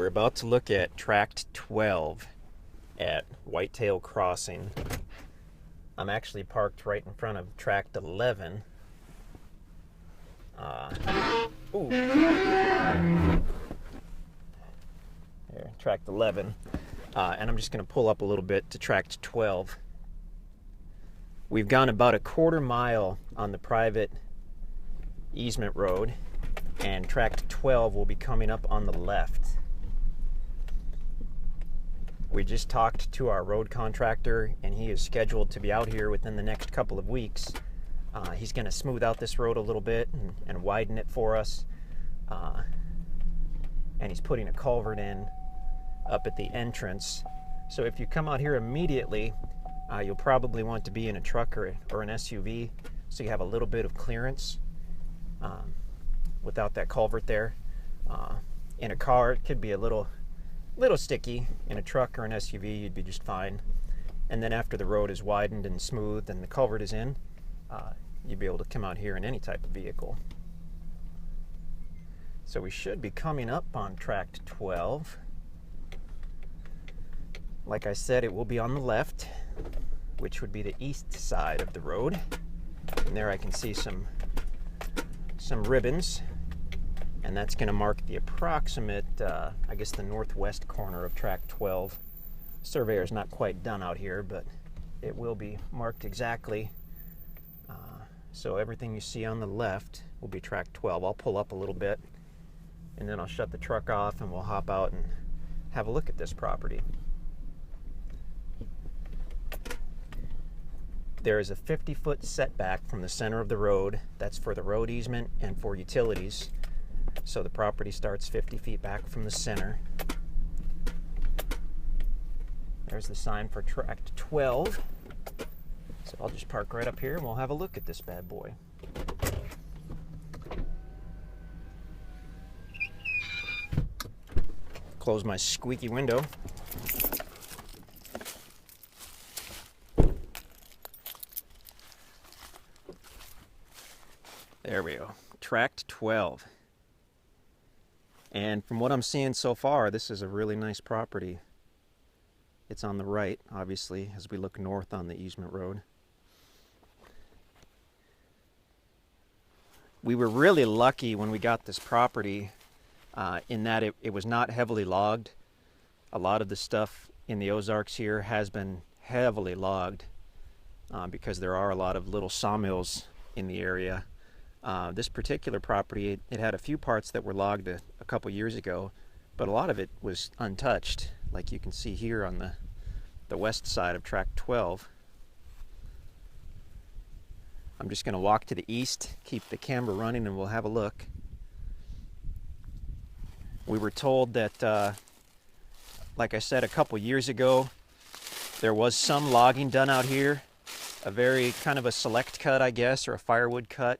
We're about to look at Tract 12 at Whitetail Crossing. I'm actually parked right in front of Tract 11. There, Tract 11. And I'm just going to pull up a little bit to Tract 12. We've gone about a quarter mile on the private easement road, and Tract 12 will be coming up on the left. We just talked to our road contractor, and he is scheduled to be out here within the next couple of weeks. He's going to smooth out this road a little bit and widen it for us. And he's putting a culvert in up at the entrance. So if you come out here immediately, you'll probably want to be in a truck or an SUV, so you have a little bit of clearance without that culvert there. In a car, it could be a little sticky. In a truck or an SUV, you'd be just fine. And then after the road is widened and smoothed and the culvert is in, you'd be able to come out here in any type of vehicle. So we should be coming up on Tract 12. Like I said, it will be on the left, which would be the east side of the road. And there I can see some ribbons, and that's going to mark the approximate, I guess, the northwest corner of Tract 12. Surveyor's not quite done out here, but it will be marked exactly. So everything you see on the left will be Tract 12. I'll pull up a little bit, and then I'll shut the truck off, and we'll hop out and have a look at this property. There is a 50-foot setback from the center of the road. That's for the road easement and for utilities. So the property starts 50 feet back from the center. There's the sign for Tract 12. So I'll just park right up here and we'll have a look at this bad boy. Close my squeaky window. There we go. Tract 12. And from what I'm seeing so far, this is a really nice property. It's on the right, obviously, as we look north on the easement road. We were really lucky when we got this property in that it was not heavily logged. A lot of the stuff in the Ozarks here has been heavily logged because there are a lot of little sawmills in the area. This particular property, it had a few parts that were logged a couple years ago, but a lot of it was untouched, like you can see here on the west side of Tract 12. I'm just going to walk to the east, keep the camera running, and we'll have a look. We were told that, like I said, a couple years ago, there was some logging done out here, a very kind of a select cut, I guess, or a firewood cut.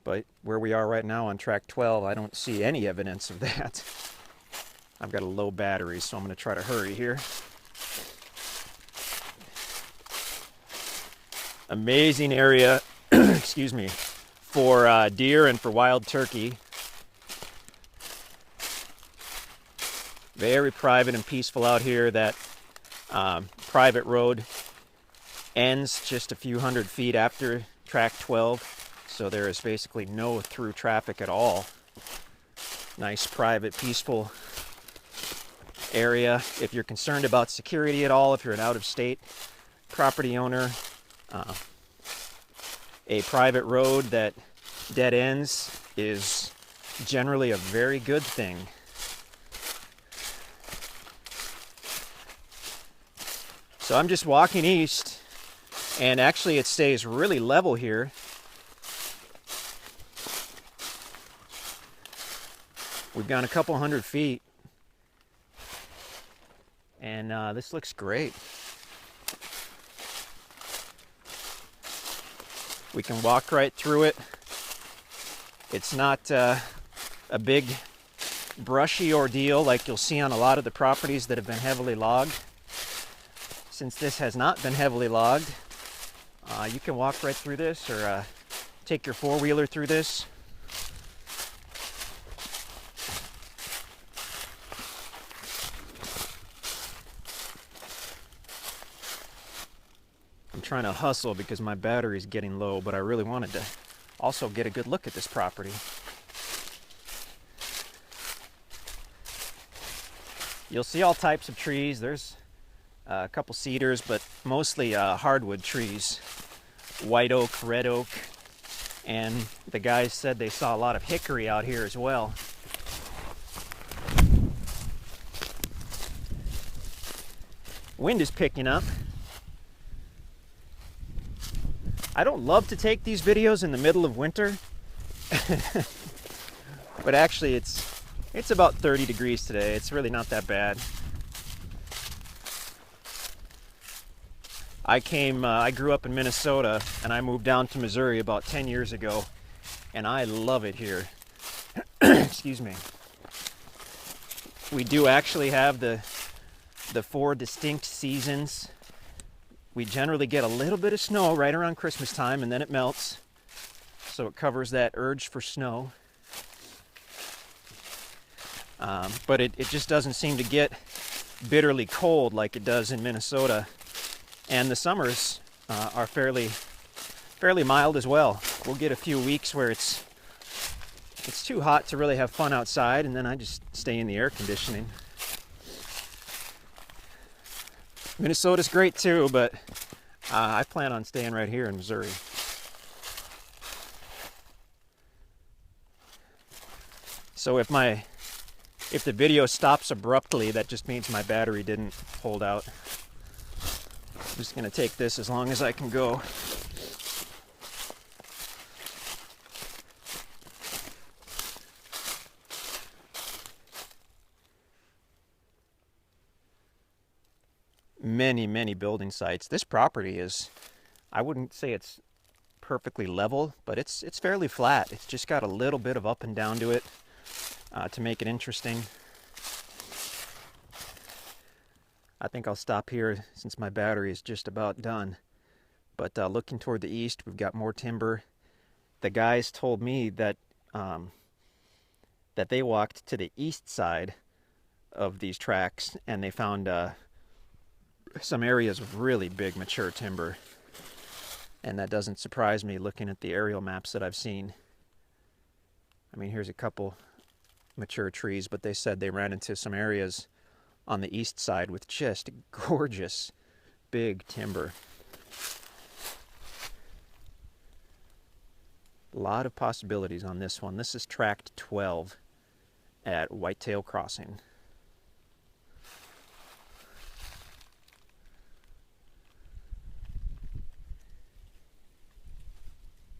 But where we are right now on Tract 12, I don't see any evidence of that. I've got a low battery, so I'm going to try to hurry here. Amazing area, excuse me, for deer and for wild turkey. Very private and peaceful out here. That private road ends just a few hundred feet after Tract 12, so there is basically no through traffic at all. Nice, private, peaceful area. If you're concerned about security at all, if you're an out-of-state property owner, a private road that dead ends is generally a very good thing. So I'm just walking east, and actually it stays really level here. We've gone a couple hundred feet, and this looks great. We can walk right through it. It's not a big brushy ordeal like you'll see on a lot of the properties that have been heavily logged. Since this has not been heavily logged, you can walk right through this or take your four-wheeler through this. trying to hustle because my battery's getting low, but I really wanted to also get a good look at this property. You'll see all types of trees. There's a couple cedars, but mostly hardwood trees. White oak, red oak, and the guys said they saw a lot of hickory out here as well. Wind is picking up. I don't love to take these videos in the middle of winter, but actually it's about 30 degrees today. It's really not that bad. I grew up in Minnesota and I moved down to Missouri about 10 years ago, and I love it here. Excuse me. We do actually have the 4 distinct seasons. We generally get a little bit of snow right around Christmas time, and then it melts, so it covers that urge for snow. But it just doesn't seem to get bitterly cold like it does in Minnesota. And the summers are fairly mild as well. We'll get a few weeks where it's too hot to really have fun outside, and then I just stay in the air conditioning. Minnesota's great too, but I plan on staying right here in Missouri. So if the video stops abruptly, that just means my battery didn't hold out. I'm just going to take this as long as I can go. Many building sites. This property is, I wouldn't say it's perfectly level, but it's fairly flat. It's just got a little bit of up and down to it to make it interesting. I think I'll stop here since my battery is just about done. But looking toward the east, we've got more timber. The guys told me that that they walked to the east side of these tracts and they found some areas of really big mature timber. And that doesn't surprise me looking at the aerial maps that I've seen. I mean, here's a couple mature trees, but they said they ran into some areas on the east side with just gorgeous big timber. A lot of possibilities on this one. This is Tract 12 at Whitetail Crossing.